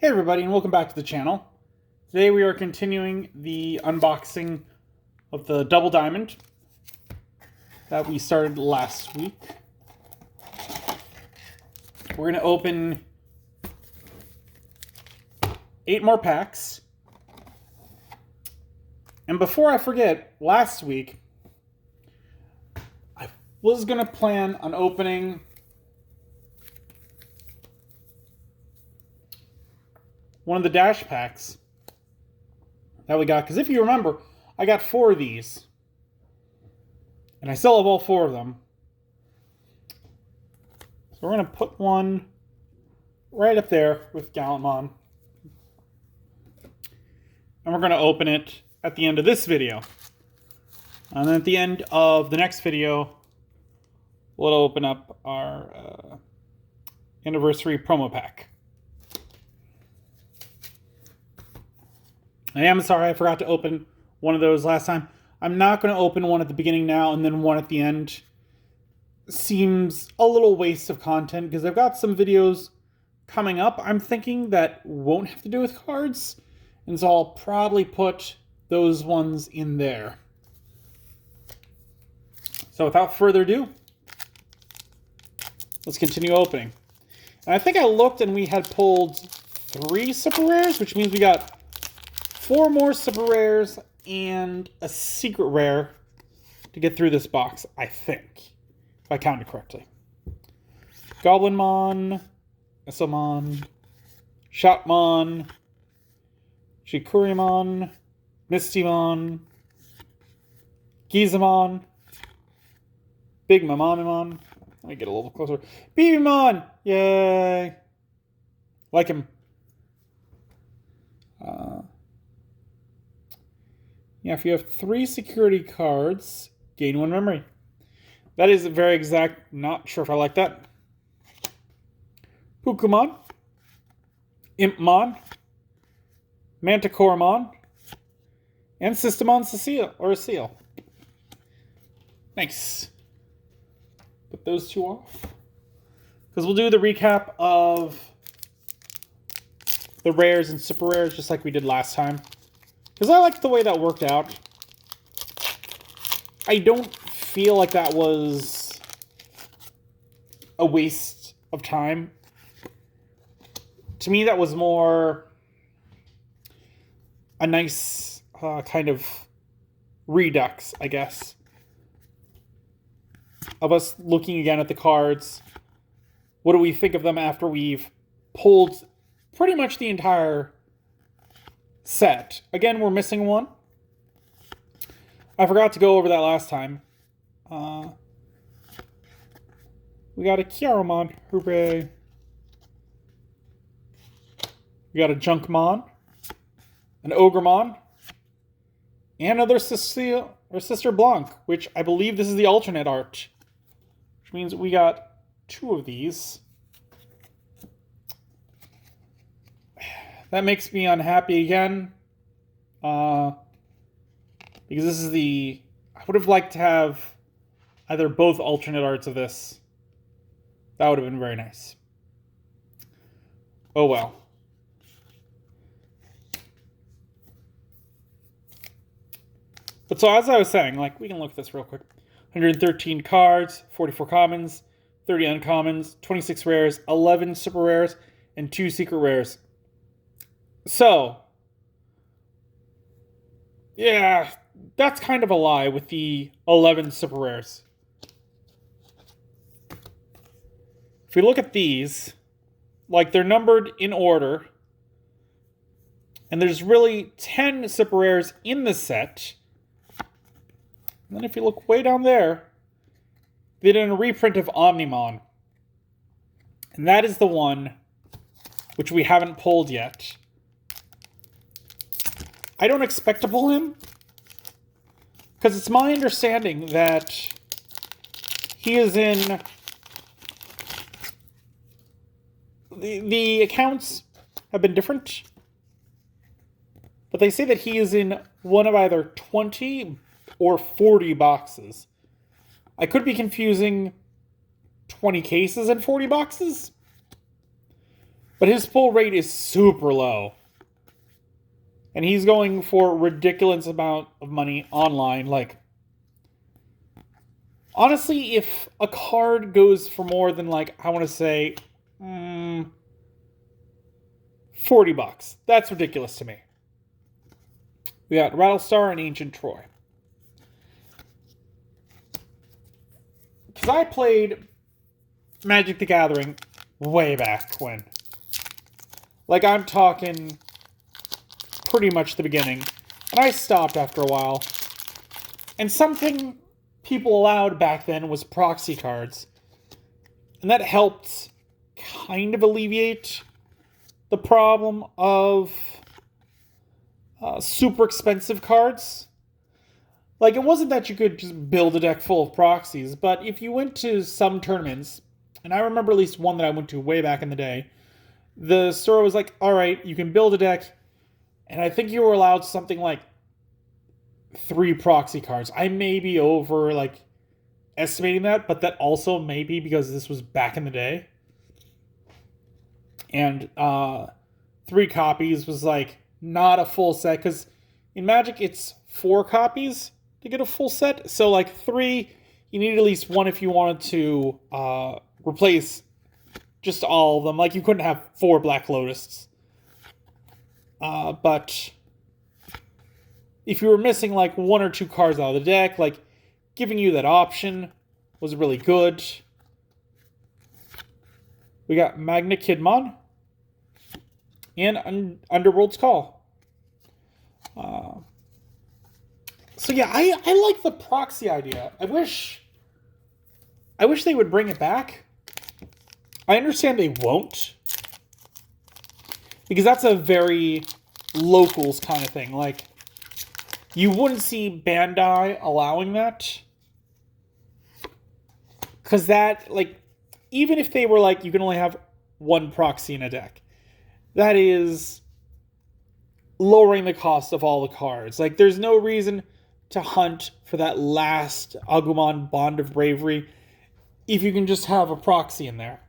Hey everybody, and welcome back to the channel. Today we are continuing the unboxing of the Double Diamond that we started last week. We're going to open 8 more packs. And before I forget, last week I was going to plan on opening one of the dash packs that we got. Because if you remember, I got 4 of these. And I still have all 4 of them. So we're going to put one right up there with Greymon. And we're going to open it at the end of this video. And then at the end of the next video, we'll open up our anniversary promo pack. I am sorry I forgot to open one of those last time. I'm not going to open one at the beginning now and then one at the end. Seems a little waste of content because I've got some videos coming up I'm thinking that won't have to do with cards. And so I'll probably put those ones in there. So without further ado, let's continue opening. And I think I looked and we had pulled 3 super rares, which means we got 4 more super rares and a secret rare to get through this box, I think, if I counted correctly. Goblinmon, Pseudomon, Shotmon, Greymon, Mistymon, Digimon, Big Mamamimon. Let me get a little closer. Digimon! Yay! Like him. Yeah, if you have 3 security cards, gain 1 memory. That is very exact. Not sure if I like that. Pukumon, Impmon, Manticoremon, and Pseudomon Seal. Nice. Put those 2 off. Because we'll do the recap of the rares and super rares just like we did last time. Because I liked the way that worked out. I don't feel like that was a waste of time. To me, that was more a nice kind of redux, I guess, of us looking again at the cards. What do we think of them after we've pulled pretty much the entire set? Again, we're missing one. I forgot to go over that last time. We got a Kiaromon. Hooray. We got a Junkmon, an Ogremon, and another Sister Blanc, which I believe this is the alternate art. Which means we got 2 of these. That makes me unhappy again. Because this is the... I would have liked to have either both alternate arts of this. That would have been very nice. Oh well. But so as I was saying, like, we can look at this real quick. 113 cards, 44 commons, 30 uncommons, 26 rares, 11 super rares, and 2 secret rares. So, yeah, that's kind of a lie with the 11 super rares. If we look at these, like, they're numbered in order, and there's really 10 super rares in the set. And then if you look way down there, they did a reprint of Omnimon. And that is the one which we haven't pulled yet. I don't expect to pull him, because it's my understanding that he is in... The accounts have been different, but they say that he is in one of either 20 or 40 boxes. I could be confusing 20 cases and 40 boxes. But his pull rate is super low. And he's going for a ridiculous amount of money online. Like, honestly, if a card goes for more than, like, I want to say, $40, that's ridiculous to me. We got Rattlestar and Ancient Troy. Because I played Magic the Gathering way back when. Like, I'm talking pretty much the beginning. And I stopped after a while. And something people allowed back then was proxy cards. And that helped kind of alleviate the problem of super expensive cards. Like, it wasn't that you could just build a deck full of proxies, but if you went to some tournaments, and I remember at least one that I went to way back in the day, the store was like, all right, you can build a deck, and I think you were allowed something like 3 proxy cards. I may be over, like, estimating that, but that also may be because this was back in the day. And 3 copies was, like, not a full set, because in Magic, it's 4 copies to get a full set. So, like, 3, you need at least 1 if you wanted to replace just all of them. Like, you couldn't have 4 Black Lotuses. But if you were missing, like, 1 or 2 cards out of the deck, like, giving you that option was really good. We got Magna Kidmon and Underworld's Call. So yeah, I like the proxy idea. I wish they would bring it back. I understand they won't, because that's a very locals kind of thing. Like, you wouldn't see Bandai allowing that, because that, like, even if they were like, you can only have 1 proxy in a deck, that is lowering the cost of all the cards. Like, there's no reason to hunt for that last Agumon Bond of Bravery if you can just have a proxy in there.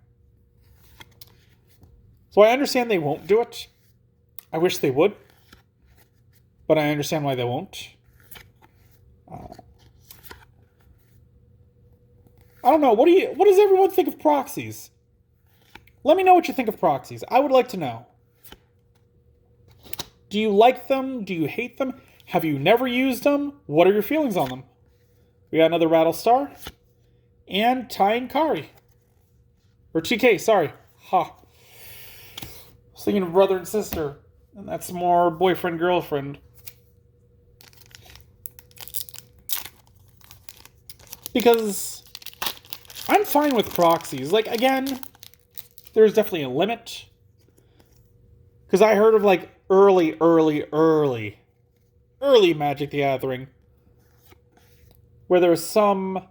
So I understand they won't do it. I wish they would, but I understand why they won't. I don't know. What does everyone think of proxies? Let me know what you think of proxies. I would like to know. Do you like them? Do you hate them? Have you never used them? What are your feelings on them? We got another Rattlestar. And Ty and Kari. Or TK, sorry. Ha. I was thinking of brother and sister. And that's more boyfriend-girlfriend. Because I'm fine with proxies. Like, again, there's definitely a limit. Because I heard of, like, early Magic the Gathering, where there were some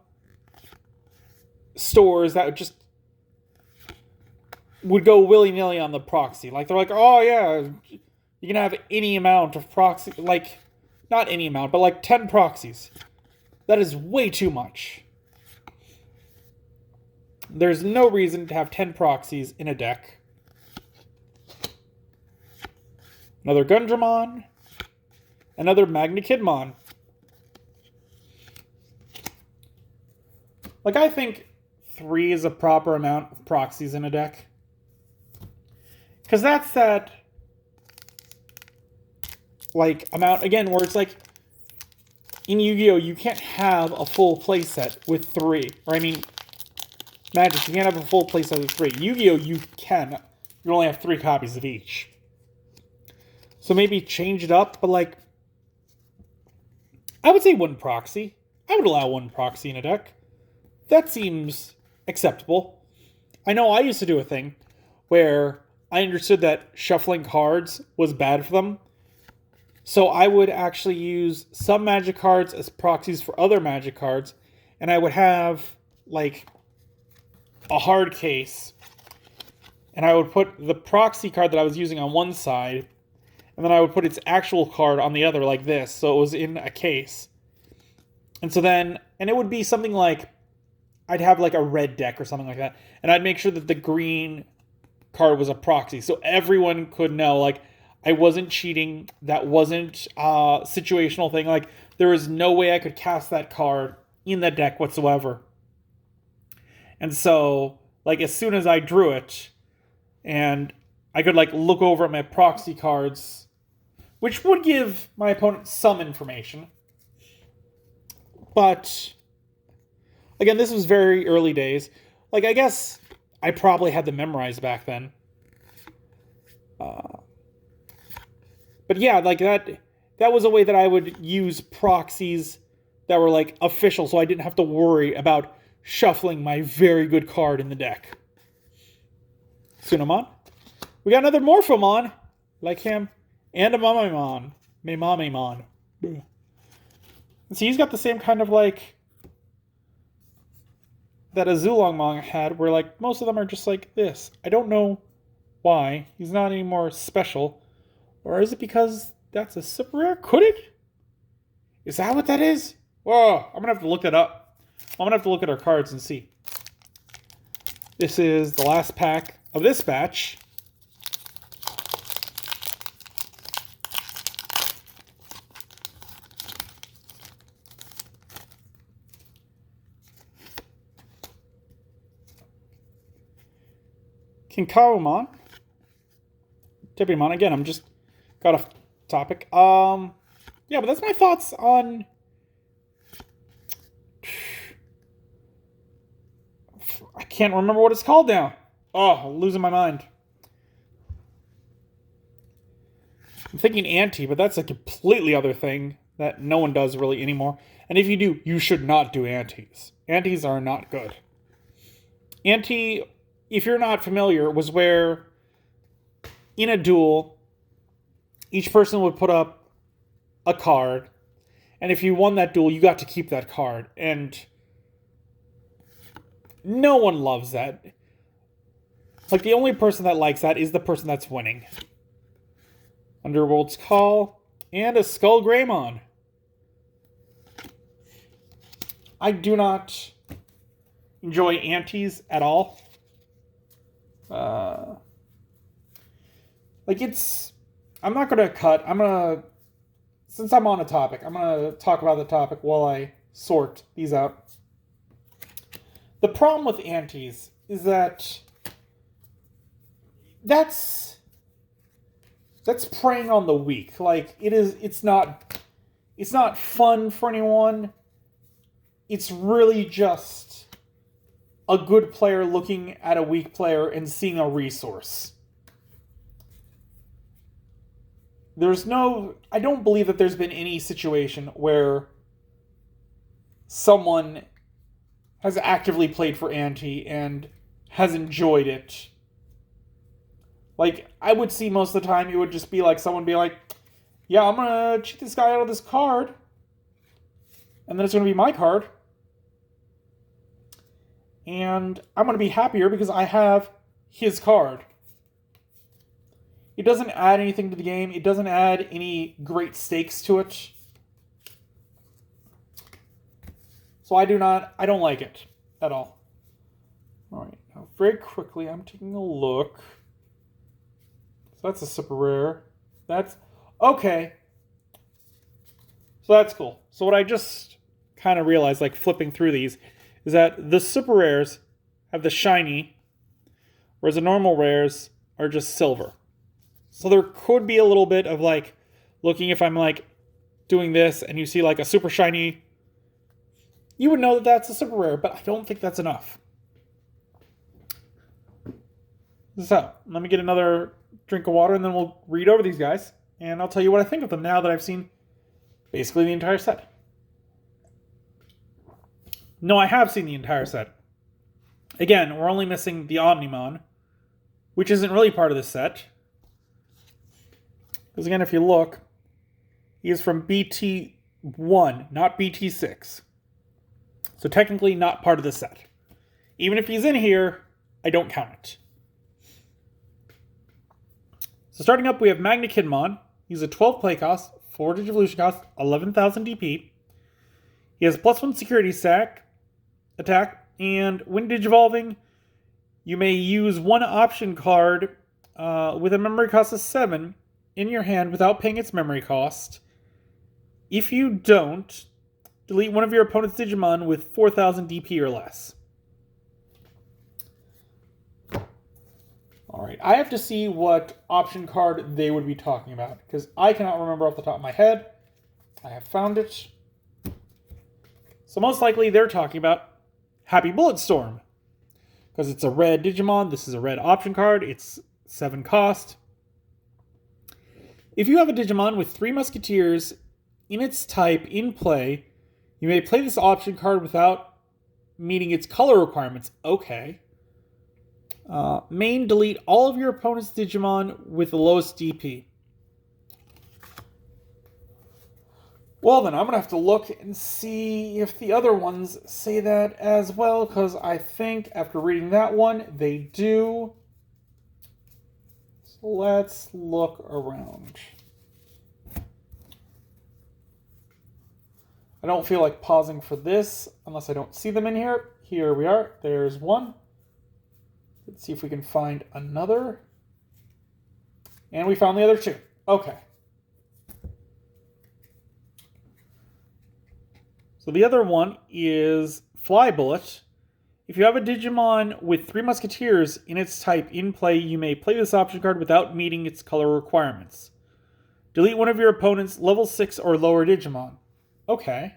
stores that would go willy-nilly on the proxy. Like, they're like, oh yeah, you can have any amount of proxy, like, not any amount, but like 10 proxies. That is way too much. There's no reason to have 10 proxies in a deck. Another Gundramon. Another Magna Kidmon. Like, I think 3 is a proper amount of proxies in a deck. Because that's that, like, amount, again, where it's like, in Yu-Gi-Oh! You can't have a full playset with 3. Or, I mean, Magic, you can't have a full playset with 3. Yu-Gi-Oh! You can. You only have 3 copies of each. So maybe change it up, but, like, I would say 1 proxy. I would allow 1 proxy in a deck. That seems acceptable. I know I used to do a thing where I understood that shuffling cards was bad for them. So I would actually use some Magic cards as proxies for other Magic cards. And I would have, like, a hard case. And I would put the proxy card that I was using on one side. And then I would put its actual card on the other, like this. So it was in a case. And so then, and it would be something like, I'd have like a red deck or something like that. And I'd make sure that the green card was a proxy. So everyone could know, like, I wasn't cheating. That wasn't a situational thing. Like, there was no way I could cast that card in the deck whatsoever. And so, like, as soon as I drew it, and I could, like, look over at my proxy cards, which would give my opponent some information. But, again, this was very early days. Like, I guess I probably had them memorized back then. But yeah, like, that was a way that I would use proxies that were, like, official, so I didn't have to worry about shuffling my very good card in the deck. Pseudomon. We got another Morphomon, like him, and a Mamamon. Mamamon. See, he's got the same kind of, like, that Azulongmon had, where, like, most of them are just like this. I don't know why. He's not any more special. Or is it because that's a super rare? Could it? Is that what that is? Whoa, I'm going to have to look that up. I'm going to have to look at our cards and see. This is the last pack of this batch. Kinkawumon. Digimon. Again, I'm just got off topic. Yeah, but that's my thoughts on... I can't remember what it's called now. Oh, I'm losing my mind. I'm thinking anti, but that's a completely other thing that no one does really anymore. And if you do, you should not do antis. Antis are not good. Anti, if you're not familiar, was where in a duel, each person would put up a card, and if you won that duel, you got to keep that card. And no one loves that. Like, the only person that likes that is the person that's winning. Underworld's Call, and a Skull Greymon. I do not enjoy antis at all. Like, it's... I'm not going to cut. I'm going to... Since I'm on a topic, I'm going to talk about the topic while I sort these out. The problem with antis is that that's preying on the weak. Like, it's not fun for anyone. It's really just a good player looking at a weak player and seeing a resource. I don't believe that there's been any situation where someone has actively played for anti and has enjoyed it. Like, I would see most of the time it would just be like someone be like, yeah, I'm going to cheat this guy out of this card. And then it's going to be my card. And I'm going to be happier because I have his card. It doesn't add anything to the game. It doesn't add any great stakes to it. So I don't like it at all. Alright, now very quickly, I'm taking a look. So that's a super rare. That's, okay. So that's cool. So what I just kind of realized, like flipping through these, is that the super rares have the shiny, whereas the normal rares are just silver. So there could be a little bit of like, looking if I'm like doing this and you see like a super shiny, you would know that that's a super rare, but I don't think that's enough. So, let me get another drink of water and then we'll read over these guys. And I'll tell you what I think of them now that I've seen basically the entire set. No, I have seen the entire set. Again, we're only missing the Omnimon, which isn't really part of this set. Because again, if you look, he is from BT1, not BT6. So technically not part of the set. Even if he's in here, I don't count it. So starting up, we have Magna Kidmon. He's a 12 play cost, 4 Digivolution cost, 11,000 DP. He has +1 security stack, attack, and when Digivolving, You may use one option card with a memory cost of 7 in your hand without paying its memory cost. If you don't, delete one of your opponent's Digimon with 4,000 DP or less. Alright, I have to see what option card they would be talking about, because I cannot remember off the top of my head. I have found it. So most likely they're talking about Happy Bulletstorm, because it's a red Digimon. This is a red option card. It's 7 cost. If you have a Digimon with 3 Musketeers in its type in play, you may play this option card without meeting its color requirements. Okay. Main, delete all of your opponent's Digimon with the lowest DP. Well then, I'm going to have to look and see if the other ones say that as well, because I think after reading that one, they do. So let's look around. I don't feel like pausing for this unless I don't see them in here. Here we are. There's one. Let's see if we can find another. And we found the other 2. Okay. So the other one is Fly Bullet. If you have a Digimon with 3 Musketeers in its type in play, you may play this option card without meeting its color requirements. Delete one of your opponent's level 6 or lower Digimon. Okay.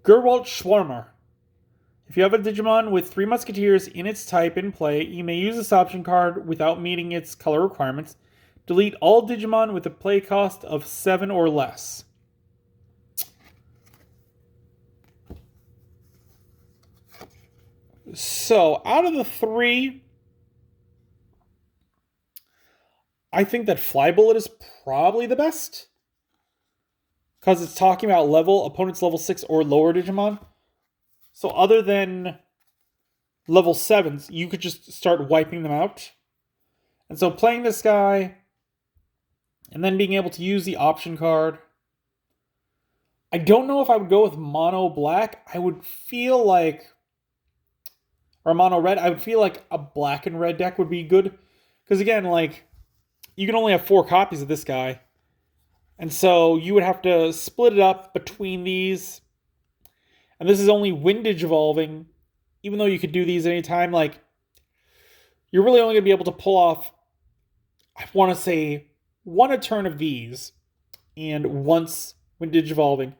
Gerwalt Schwarmer. If you have a Digimon with 3 Musketeers in its type in play, you may use this option card without meeting its color requirements. Delete all Digimon with a play cost of 7 or less. So, out of the 3, I think that Fly Bullet is probably the best, because it's talking about opponent's level 6 or lower Digimon. So other than level 7s, you could just start wiping them out. And so playing this guy, and then being able to use the option card. I don't know if I would go with mono black. I would feel like, or mono red, I would feel like a black and red deck would be good. Because again, like, you can only have 4 copies of this guy. And so you would have to split it up between these. And this is only Windage evolving. Even though you could do these anytime, like, you're really only going to be able to pull off, I want to say, 1 a turn of these. And once Windage evolving.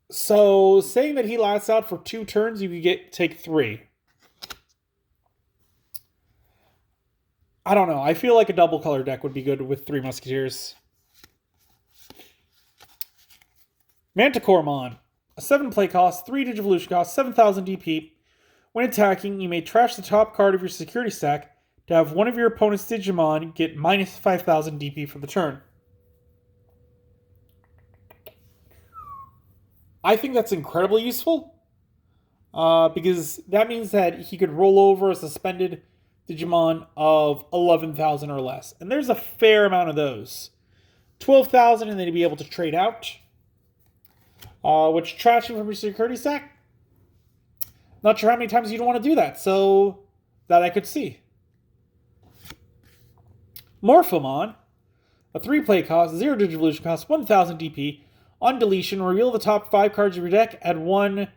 So, saying that he lasts out for 2 turns, you could take 3. I don't know. I feel like a double color deck would be good with 3 Musketeers. Manticoremon. A 7 play cost, 3 Digivolution cost, 7,000 DP. When attacking, you may trash the top card of your security stack to have one of your opponent's Digimon get minus 5,000 DP for the turn. I think that's incredibly useful. Because that means that he could roll over a suspended Digimon of 11,000 or less. And there's a fair amount of those. 12,000 and then he'd be able to trade out. Which trashing from your security stack? Not sure how many times you'd want to do that, so that I could see. Morphomon. A 3 play cost, 0 Digivolution cost, 1,000 DP. On deletion, reveal the top 5 cards of your deck. Add 1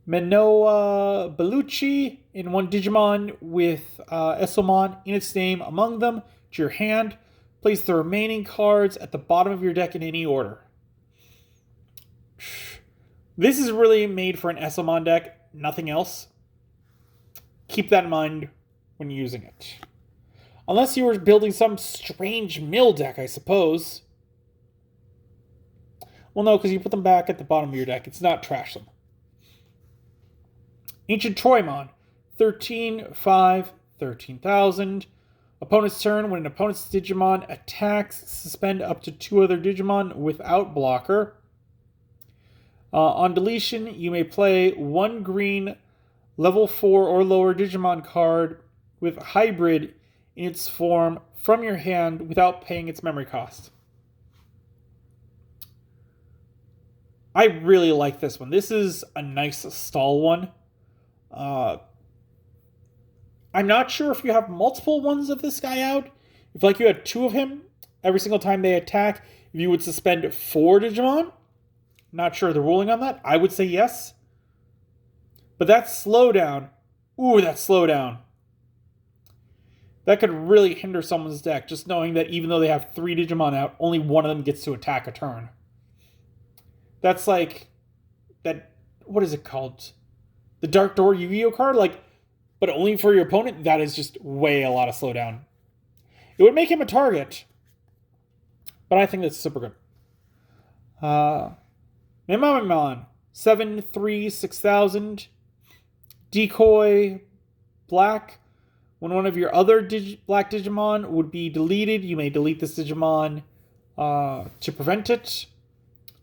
Manoa Bellucci and 1 Digimon with Pseudomon in its name among them to your hand. Place the remaining cards at the bottom of your deck in any order. This is really made for an Pseudomon deck, nothing else. Keep that in mind when using it. Unless you were building some strange mill deck, I suppose. Well, no, because you put them back at the bottom of your deck. It's not trash them. Ancient Troymon. 13/5, 13,000. Opponent's turn. When an opponent's Digimon attacks, suspend up to 2 other Digimon without blocker. On deletion, you may play 1 green level 4 or lower Digimon card with hybrid in its form from your hand without paying its memory cost. I really like this one. This is a nice stall one. I'm not sure if you have multiple ones of this guy out. If like you had 2 of him, every single time they attack, if you would suspend 4 Digimon. Not sure the ruling on that. I would say yes. But that slowdown, ooh, that slowdown. That could really hinder someone's deck, just knowing that even though they have 3 Digimon out, only one of them gets to attack a turn. That's like that, what is it called? The Dark Door Yu-Gi-Oh card? Like, but only for your opponent? That is just way a lot of slowdown. It would make him a target, but I think that's super good. Memamon, 7/3, 6,000. Decoy, black. When one of your other black Digimon would be deleted, you may delete this Digimon to prevent it.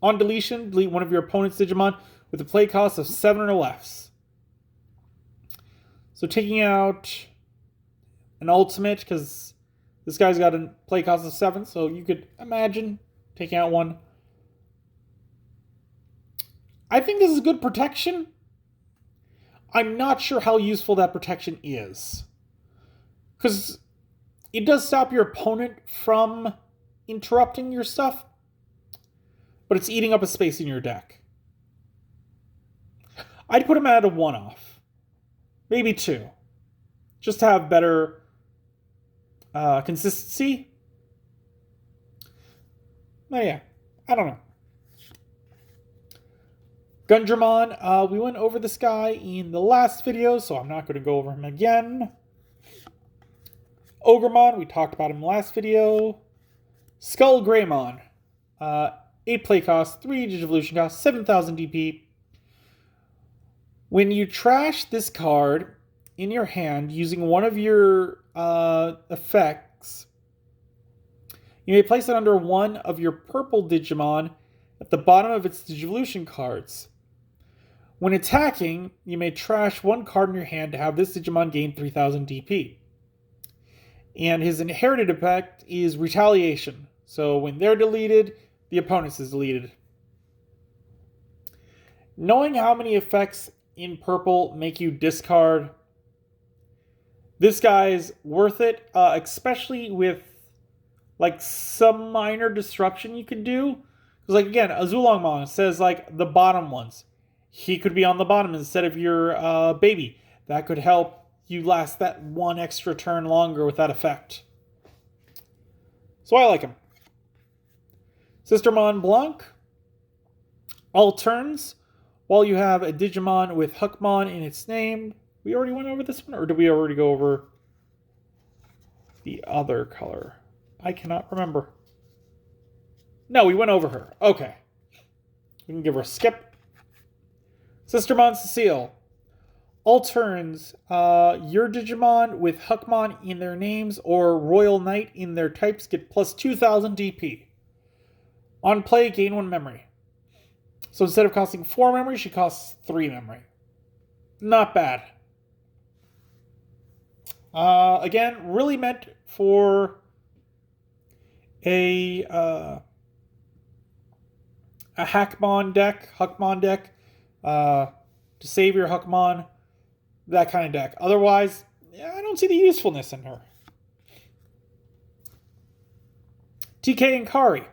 On deletion, delete one of your opponent's Digimon with a play cost of 7 or less. So taking out an ultimate, because this guy's got a play cost of 7, so you could imagine taking out one. I think this is good protection. I'm not sure how useful that protection is. Because it does stop your opponent from interrupting your stuff, but it's eating up a space in your deck. I'd put him at a 1-off. Maybe 2. Just to have better consistency. But yeah, I don't know. Gundramon, we went over this guy in the last video, so I'm not going to go over him again. Ogremon, we talked about him last video. Skull Greymon, 8 play cost, 3 Digivolution cost, 7,000 DP. When you trash this card in your hand using one of your effects, you may place it under one of your purple Digimon at the bottom of its Digivolution cards. When attacking, you may trash one card in your hand to have this Digimon gain 3,000 DP. And his inherited effect is Retaliation. So when they're deleted, the opponent's is deleted. Knowing how many effects in purple make you discard, this guy's worth it, especially with like some minor disruption you could do. Because like again, Azulongmon says like the bottom ones. He could be on the bottom instead of your baby. That could help you last that one extra turn longer with that effect. So I like him. Sistermon Blanc. All turns, while you have a Digimon with Huckmon in its name. We already went over this one, or did we already go over the other color? I cannot remember. No, we went over her. Okay. We can give her a skip. Sistermon Cecile. All turns, your Digimon with Huckmon in their names or Royal Knight in their types get plus 2,000 DP. On play, gain 1 memory. So instead of costing 4 memory, she costs 3 memory. Not bad. Again, really meant for a Huckmon deck, to save your Huckmon, that kind of deck. Otherwise, yeah, I don't see the usefulness in her. TK and Kari.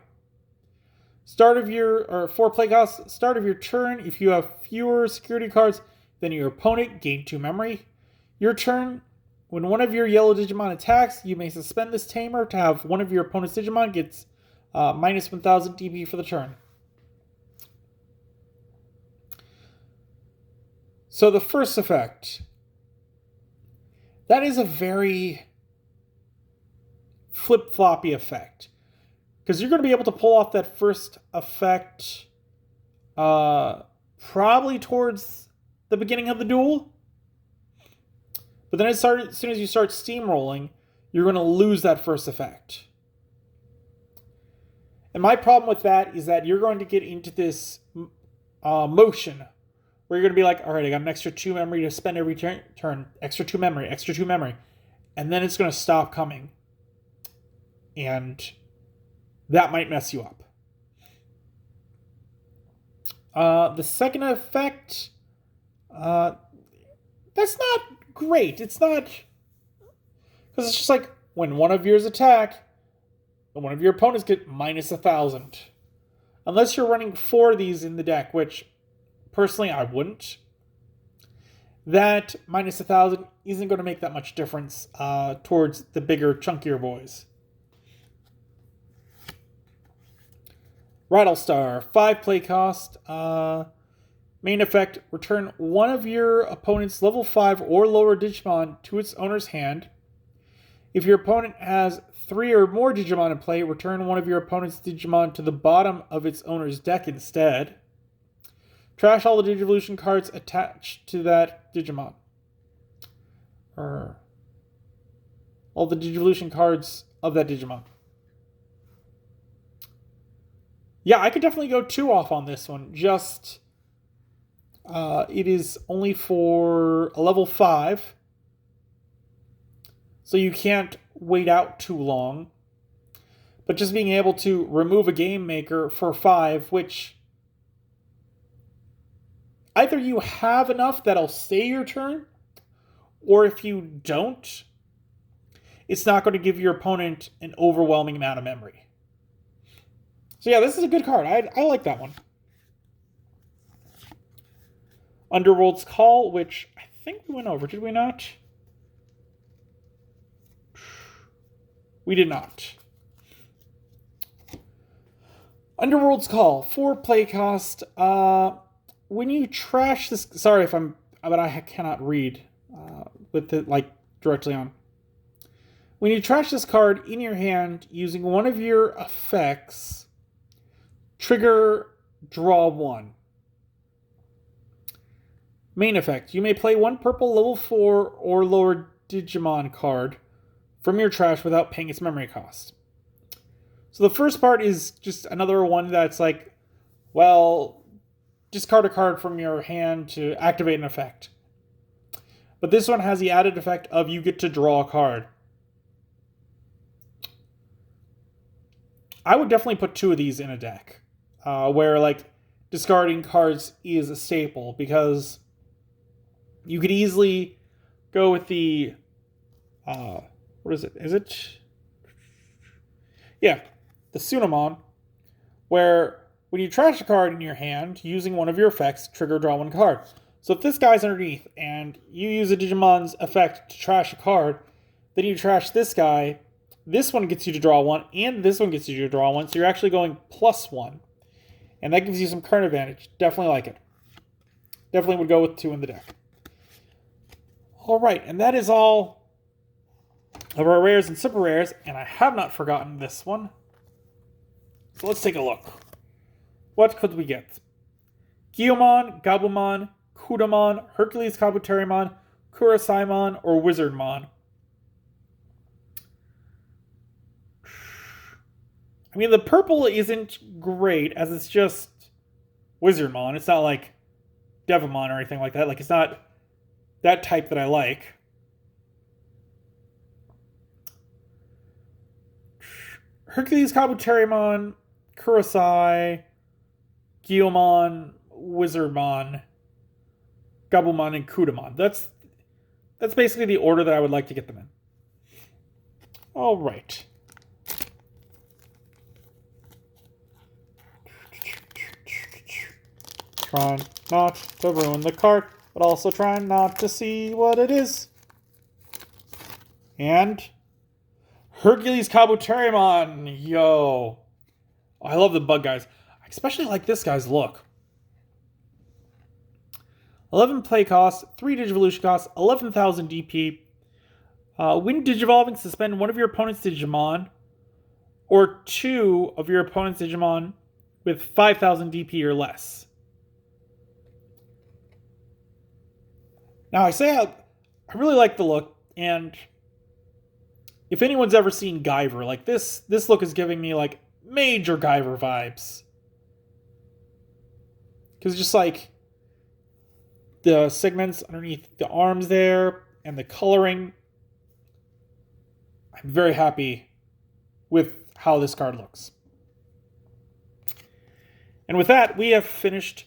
Start of your, or 4 play costs, start of your turn. If you have fewer security cards than your opponent, gain 2 memory. Your turn, when one of your yellow Digimon attacks, you may suspend this tamer to have one of your opponent's Digimon gets minus 1,000 DP for the turn. So the first effect, that is a very flip-floppy effect. Because you're going to be able to pull off that first effect probably towards the beginning of the duel. But then as soon as you start steamrolling, you're going to lose that first effect. And my problem with that is that you're going to get into this motion where you're going to be like, all right, I got an extra 2 memory to spend every turn. Extra 2 memory, extra 2 memory. And then it's going to stop coming. And that might mess you up. The second effect, that's not great. It's not, because it's just like when one of yours attack, one of your opponents get minus 1,000. Unless you're running 4 of these in the deck, which personally I wouldn't. That minus 1,000 isn't going to make that much difference towards the bigger, chunkier boys. Rattlestar, 5 play cost. Main effect, return one of your opponent's level 5 or lower Digimon to its owner's hand. If your opponent has 3 or more Digimon in play, return one of your opponent's Digimon to the bottom of its owner's deck instead. Trash all the Digivolution cards attached to that Digimon. Or all the Digivolution cards of that Digimon. Yeah, I could definitely go 2 off on this one. Just, it is only for a level 5. So you can't wait out too long. But just being able to remove a Game Maker for 5, which either you have enough that'll stay your turn, or if you don't, it's not going to give your opponent an overwhelming amount of memory. So yeah, this is a good card. I like that one. Underworld's Call, which I think we went over. Did we not? We did not. Underworld's Call, 4 play cost. When you trash this... Sorry but I cannot read with it, like, directly on. When you trash this card in your hand using one of your effects, trigger draw 1. Main effect, you may play 1 purple level 4 or lower Digimon card from your trash without paying its memory cost. So the first part is just another one that's like, well, discard a card from your hand to activate an effect. But this one has the added effect of you get to draw a card. I would definitely put 2 of these in a deck, where like discarding cards is a staple, because you could easily go with the what is it? Is it? Yeah, the Pseudomon, where when you trash a card in your hand, using one of your effects, trigger draw 1 card. So if this guy's underneath and you use a Digimon's effect to trash a card, then you trash this guy, this one gets you to draw 1, and this one gets you to draw 1, so you're actually going +1. And that gives you some card advantage. Definitely like it. Definitely would go with 2 in the deck. Alright, and that is all of our rares and super rares, and I have not forgotten this one. So let's take a look. What could we get? Greymon, Gabumon, Kudamon, Hercules Kabuterimon, Kurasaimon, or Wizardmon? I mean, the purple isn't great, as it's just Wizardmon. It's not like Devamon or anything like that. Like, it's not that type that I like. Hercules Kabuterimon, Kurosai, Greymon, Wizardmon, Gabumon, and Kudamon. That's basically the order that I would like to get them in. All right. Trying not to ruin the card, but also trying not to see what it is. And Hercules Kabuterimon, yo. I love the bug guys. I especially like this guy's look. 11 play cost, 3 Digivolution cost, 11,000 DP. When Digivolving, suspend one of your opponent's Digimon, or 2 of your opponent's Digimon with 5,000 DP or less. Now, I say I really like the look, and if anyone's ever seen Guyver, like this look is giving me like major Guyver vibes. Because just like the segments underneath the arms there and the coloring, I'm very happy with how this card looks. And with that, we have finished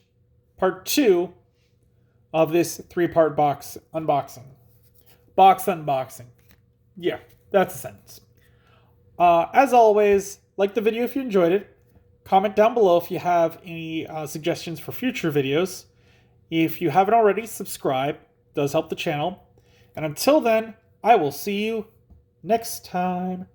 part 2 of this 3-part box unboxing. Box unboxing. Yeah, that's a sentence. As always, like the video if you enjoyed it. Comment down below if you have any suggestions for future videos. If you haven't already, subscribe. It does help the channel. And until then, I will see you next time.